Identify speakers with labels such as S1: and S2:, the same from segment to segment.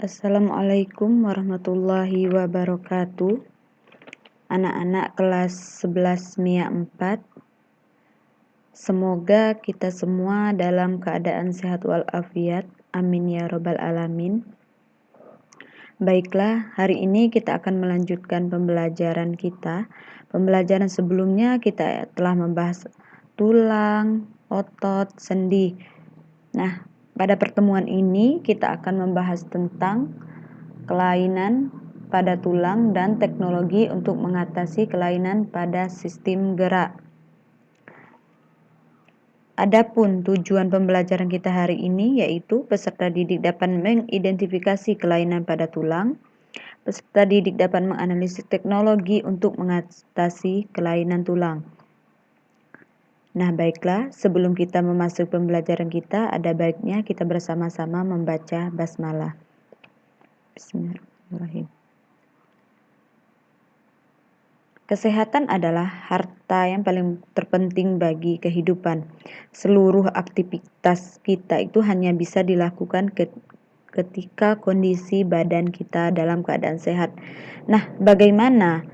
S1: Assalamualaikum warahmatullahi wabarakatuh. Anak-anak kelas 11 MIA 4. Semoga kita semua dalam keadaan sehat walafiat. Amin ya robbal alamin. Baiklah, hari ini kita akan melanjutkan pembelajaran kita. Pembelajaran sebelumnya kita telah membahas tulang, otot, sendi. Nah, pada pertemuan ini kita akan membahas tentang kelainan pada tulang dan teknologi untuk mengatasi kelainan pada sistem gerak. Adapun tujuan pembelajaran kita hari ini yaitu peserta didik dapat mengidentifikasi kelainan pada tulang. Peserta didik dapat menganalisis teknologi untuk mengatasi kelainan tulang. Nah, baiklah, sebelum kita memasuki pembelajaran kita, ada baiknya kita bersama-sama membaca basmalah. Bismillahirrahmanirrahim. Kesehatan adalah harta yang paling terpenting bagi kehidupan. Seluruh aktivitas kita itu hanya bisa dilakukan ketika kondisi badan kita dalam keadaan sehat. Nah, bagaimana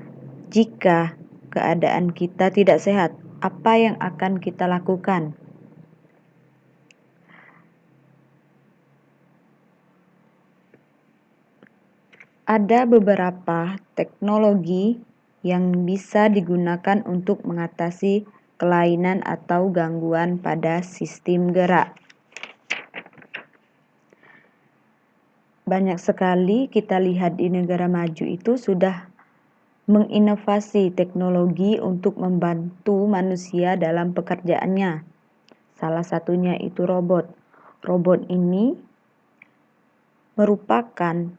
S1: jika keadaan kita tidak sehat? Apa yang akan kita lakukan? Ada beberapa teknologi yang bisa digunakan untuk mengatasi kelainan atau gangguan pada sistem gerak. Banyak sekali kita lihat di negara maju itu sudah menginovasi teknologi untuk membantu manusia dalam pekerjaannya. Salah satunya itu robot. Robot ini merupakan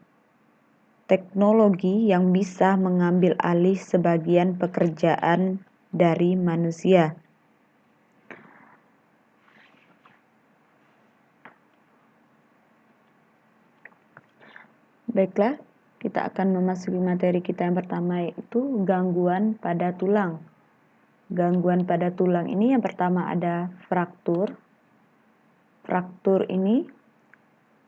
S1: teknologi yang bisa mengambil alih sebagian pekerjaan dari manusia. Baiklah, kita akan memasuki materi kita yang pertama, yaitu gangguan pada tulang. Gangguan pada tulang ini yang pertama ada fraktur. Fraktur ini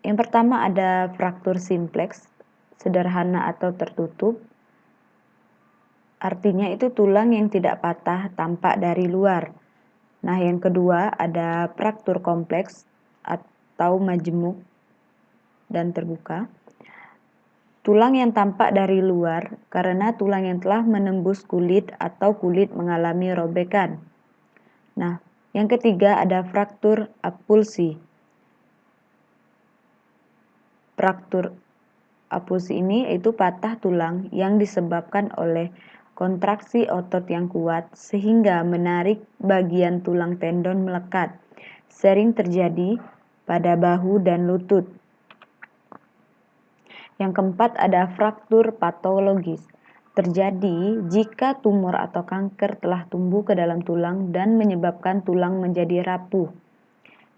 S1: yang pertama ada fraktur simplex, sederhana atau tertutup. Artinya itu tulang yang tidak patah tampak dari luar. Nah, yang kedua ada fraktur kompleks atau majemuk dan terbuka. Tulang yang tampak dari luar karena tulang yang telah menembus kulit atau kulit mengalami robekan. Nah, yang ketiga ada fraktur apulsi. Fraktur apulsi ini yaitu patah tulang yang disebabkan oleh kontraksi otot yang kuat sehingga menarik bagian tulang tendon melekat. Sering terjadi pada bahu dan lutut. Yang keempat ada fraktur patologis. Terjadi jika tumor atau kanker telah tumbuh ke dalam tulang dan menyebabkan tulang menjadi rapuh.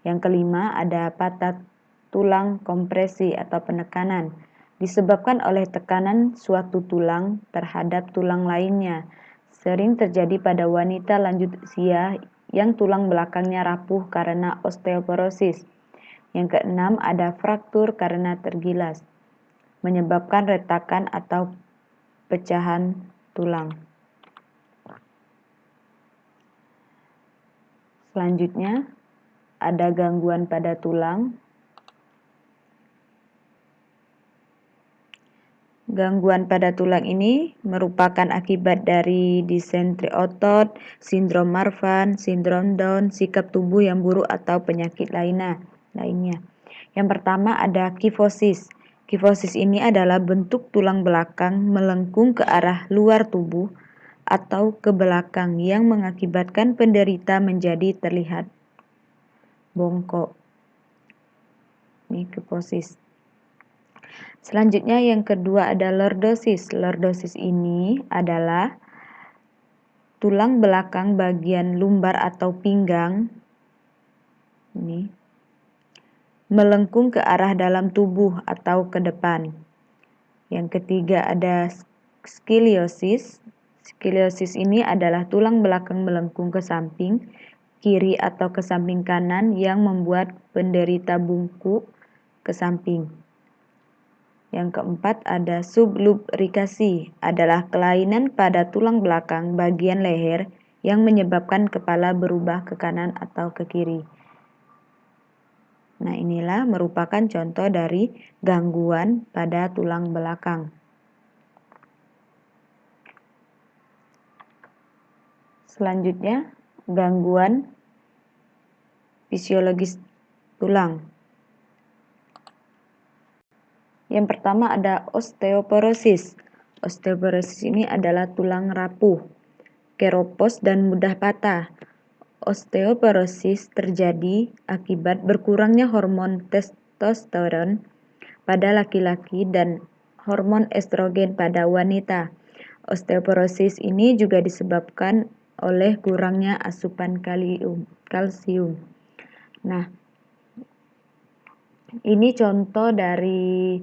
S1: Yang kelima ada patah tulang kompresi atau penekanan. Disebabkan oleh tekanan suatu tulang terhadap tulang lainnya. Sering terjadi pada wanita lanjut usia yang tulang belakangnya rapuh karena osteoporosis. Yang keenam ada fraktur karena tergilas, menyebabkan retakan atau pecahan tulang. Selanjutnya, ada gangguan pada tulang. Gangguan pada tulang ini merupakan akibat dari disentri otot, sindrom Marfan, sindrom Down, sikap tubuh yang buruk atau penyakit lainnya. Yang pertama ada kifosis. Kifosis ini adalah bentuk tulang belakang melengkung ke arah luar tubuh atau ke belakang yang mengakibatkan penderita menjadi terlihat bongkok. Ini kifosis. Selanjutnya yang kedua ada lordosis. Lordosis ini adalah tulang belakang bagian lumbar atau pinggang ini melengkung ke arah dalam tubuh atau ke depan. Yang ketiga ada skoliosis. Skoliosis ini adalah tulang belakang melengkung ke samping kiri atau ke samping kanan yang membuat penderita bungkuk ke samping. Yang keempat ada sublubrikasi, adalah kelainan pada tulang belakang bagian leher yang menyebabkan kepala berubah ke kanan atau ke kiri. Nah, inilah merupakan contoh dari gangguan pada tulang belakang. Selanjutnya, gangguan fisiologis tulang. Yang pertama ada osteoporosis. Osteoporosis ini adalah tulang rapuh, keropos dan mudah patah. Osteoporosis terjadi akibat berkurangnya hormon testosteron pada laki-laki dan hormon estrogen pada wanita. Osteoporosis ini juga disebabkan oleh kurangnya asupan kalsium. Nah, ini contoh dari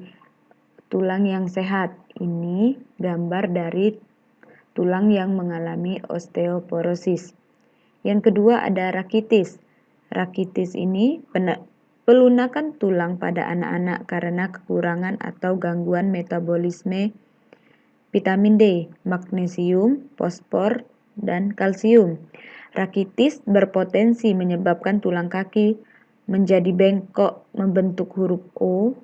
S1: tulang yang sehat. Ini gambar dari tulang yang mengalami osteoporosis. Yang kedua ada rakitis. Rakitis ini pelunakan tulang pada anak-anak karena kekurangan atau gangguan metabolisme vitamin D, magnesium, fosfor, dan kalsium. Rakitis berpotensi menyebabkan tulang kaki menjadi bengkok membentuk huruf O.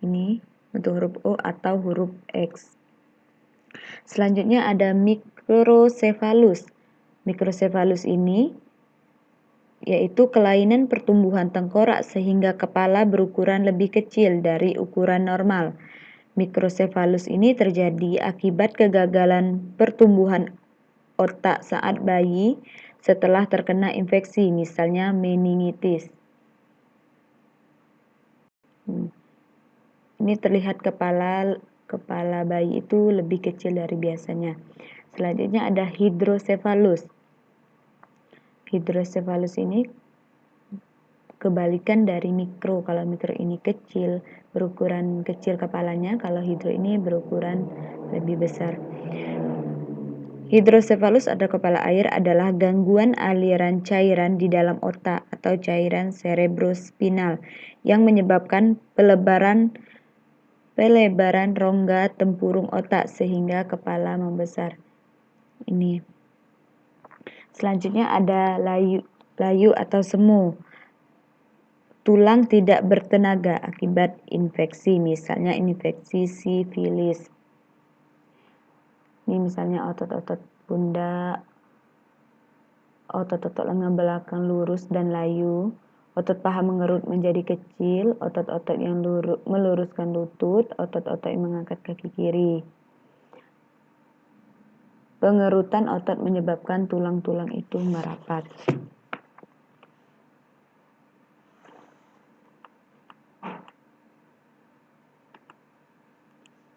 S1: Ini bentuk huruf O atau huruf X. Selanjutnya ada mikrosefalus. Mikrosefalus ini yaitu kelainan pertumbuhan tengkorak sehingga kepala berukuran lebih kecil dari ukuran normal. Mikrosefalus ini terjadi akibat kegagalan pertumbuhan otak saat bayi setelah terkena infeksi, misalnya meningitis. Ini terlihat kepala bayi itu lebih kecil dari biasanya. Selanjutnya ada hidrosefalus. Hidrosefalus ini kebalikan dari mikro. Kalau mikro ini kecil, berukuran kecil kepalanya, kalau hidro ini berukuran lebih besar. Hidrosefalus atau kepala air adalah gangguan aliran cairan di dalam otak atau cairan cerebrospinal yang menyebabkan pelebaran rongga tempurung otak sehingga kepala membesar. Ini. Selanjutnya ada layu atau semu. Tulang tidak bertenaga akibat infeksi, misalnya infeksi sifilis. Ini misalnya otot-otot pundak, otot-otot lengan belakang lurus dan layu, otot paha mengerut menjadi kecil, otot-otot yang meluruskan lutut, otot-otot yang mengangkat kaki kiri. Pengerutan otot menyebabkan tulang-tulang itu merapat.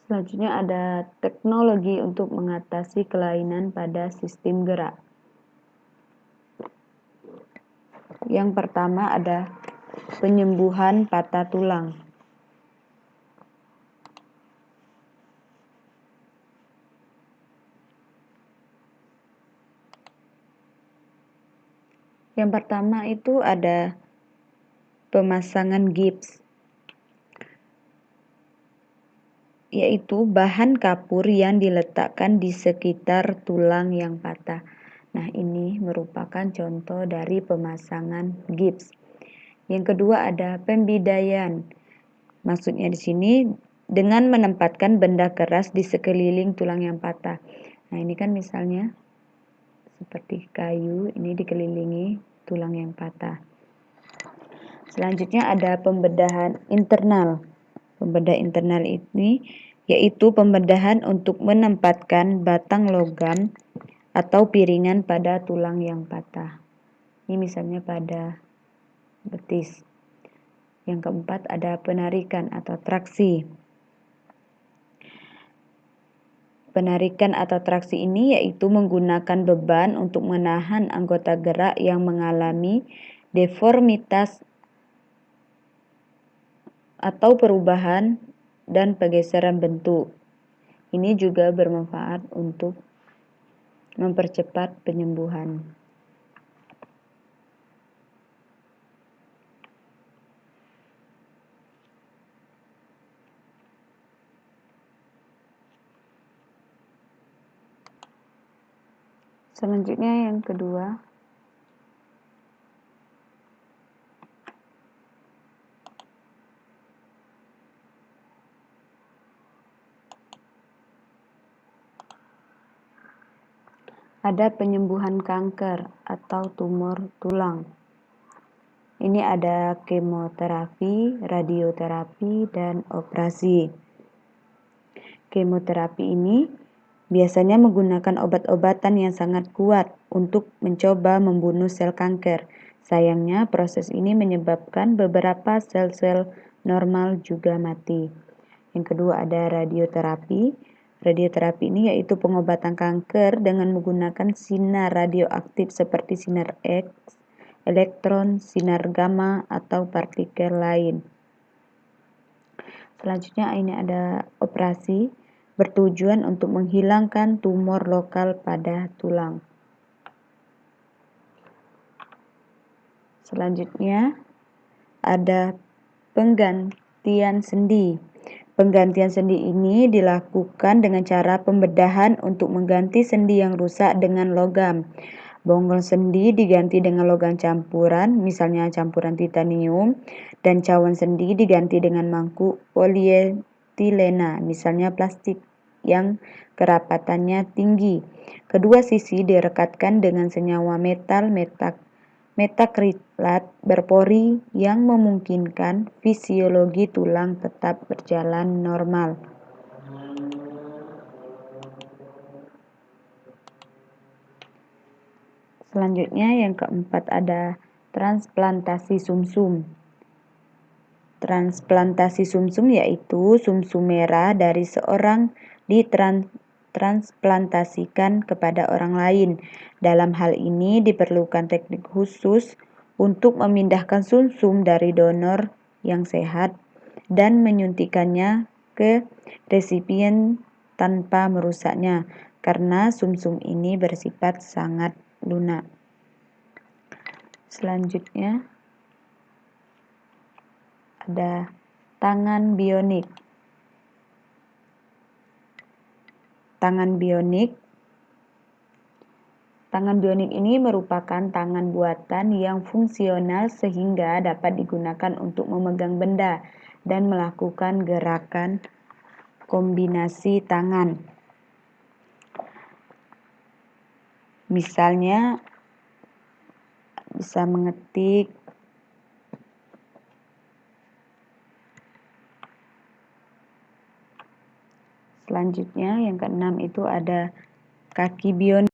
S1: Selanjutnya ada teknologi untuk mengatasi kelainan pada sistem gerak. Yang pertama ada penyembuhan patah tulang. Yang pertama itu ada pemasangan gips, yaitu bahan kapur yang diletakkan di sekitar tulang yang patah. Nah, ini merupakan contoh dari pemasangan gips. Yang kedua ada pembidaian. Maksudnya di sini dengan menempatkan benda keras di sekeliling tulang yang patah. Nah, ini kan misalnya seperti kayu, ini dikelilingi tulang yang patah. Selanjutnya ada pembedahan internal. Pembedahan internal ini yaitu pembedahan untuk menempatkan batang logam atau piringan pada tulang yang patah. Ini misalnya pada betis. Yang keempat ada penarikan atau traksi. Penarikan atau traksi ini yaitu menggunakan beban untuk menahan anggota gerak yang mengalami deformitas atau perubahan dan pergeseran bentuk. Ini juga bermanfaat untuk mempercepat penyembuhan. Selanjutnya yang kedua, ada penyembuhan kanker atau tumor tulang. Ini ada kemoterapi, radioterapi, dan operasi. Kemoterapi ini biasanya menggunakan obat-obatan yang sangat kuat untuk mencoba membunuh sel kanker. Sayangnya, proses ini menyebabkan beberapa sel-sel normal juga mati. Yang kedua ada radioterapi. Radioterapi ini yaitu pengobatan kanker dengan menggunakan sinar radioaktif seperti sinar X, elektron, sinar gamma, atau partikel lain. Selanjutnya ini ada operasi bertujuan untuk menghilangkan tumor lokal pada tulang. Selanjutnya ada penggantian sendi. Penggantian sendi ini dilakukan dengan cara pembedahan untuk mengganti sendi yang rusak dengan logam. Bonggol sendi diganti dengan logam campuran, misalnya campuran titanium, dan cawan sendi diganti dengan mangkuk polietilena, misalnya plastik yang kerapatannya tinggi. Kedua sisi direkatkan dengan senyawa metal metakrilat berpori yang memungkinkan fisiologi tulang tetap berjalan normal. Selanjutnya yang keempat ada transplantasi sumsum. Transplantasi sumsum yaitu sumsum merah dari seorang ditransplantasikan kepada orang lain. Dalam hal ini diperlukan teknik khusus untuk memindahkan sumsum dari donor yang sehat dan menyuntikannya ke resipien tanpa merusaknya, karena sumsum ini bersifat sangat lunak. Selanjutnya ada tangan bionik. Tangan bionik ini merupakan tangan buatan yang fungsional sehingga dapat digunakan untuk memegang benda dan melakukan gerakan kombinasi tangan. Misalnya bisa mengetik, selanjutnya yang keenam itu ada kaki bionik.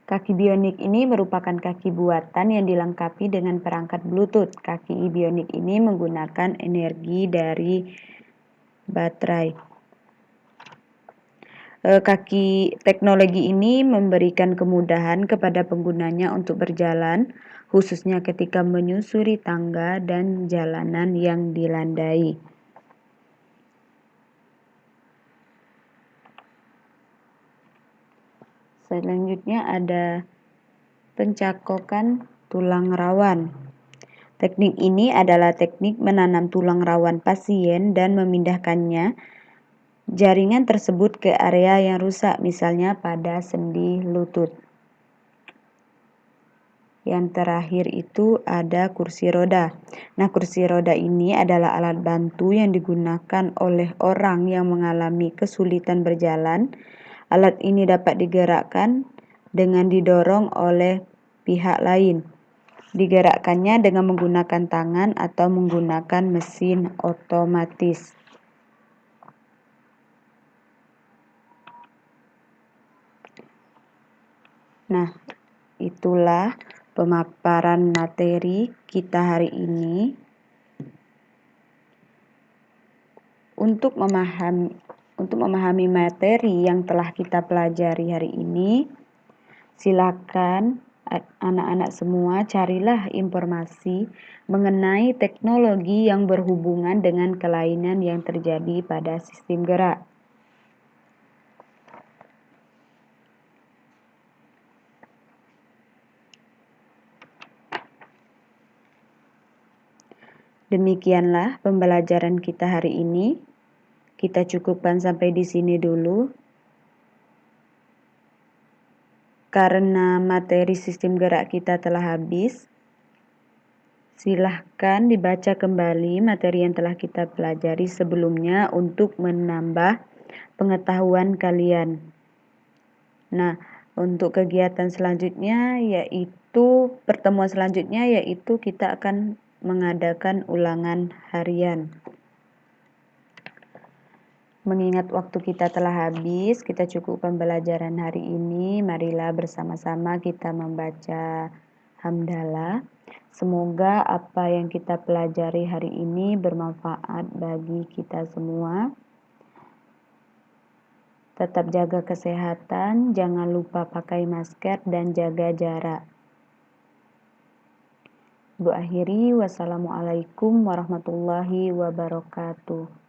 S1: Kaki bionik ini merupakan kaki buatan yang dilengkapi dengan perangkat Bluetooth. Kaki bionik ini menggunakan energi dari baterai. Teknologi ini memberikan kemudahan kepada penggunanya untuk berjalan, khususnya ketika menyusuri tangga dan jalanan yang dilandai. Selanjutnya ada pencakokan tulang rawan. Teknik ini adalah teknik menanam tulang rawan pasien dan memindahkannya jaringan tersebut ke area yang rusak, misalnya pada sendi lutut. Yang terakhir itu ada kursi roda. Nah, kursi roda ini adalah alat bantu yang digunakan oleh orang yang mengalami kesulitan berjalan. Alat ini dapat digerakkan dengan didorong oleh pihak lain. Digerakkannya dengan menggunakan tangan atau menggunakan mesin otomatis. Nah, itulah pemaparan materi kita hari ini. Untuk memahami materi yang telah kita pelajari hari ini, silakan anak-anak semua carilah informasi mengenai teknologi yang berhubungan dengan kelainan yang terjadi pada sistem gerak. Demikianlah pembelajaran kita hari ini. Kita cukupkan sampai di sini dulu. Karena materi sistem gerak kita telah habis, silahkan dibaca kembali materi yang telah kita pelajari sebelumnya untuk menambah pengetahuan kalian. Nah, untuk kegiatan selanjutnya pertemuan selanjutnya yaitu kita akan mengadakan ulangan harian. Mengingat waktu kita telah habis, kita cukupkan pembelajaran hari ini. Marilah bersama-sama kita membaca hamdalah. Semoga apa yang kita pelajari hari ini bermanfaat bagi kita semua. Tetap jaga kesehatan, jangan lupa pakai masker dan jaga jarak. Bu akhiri, wassalamualaikum warahmatullahi wabarakatuh.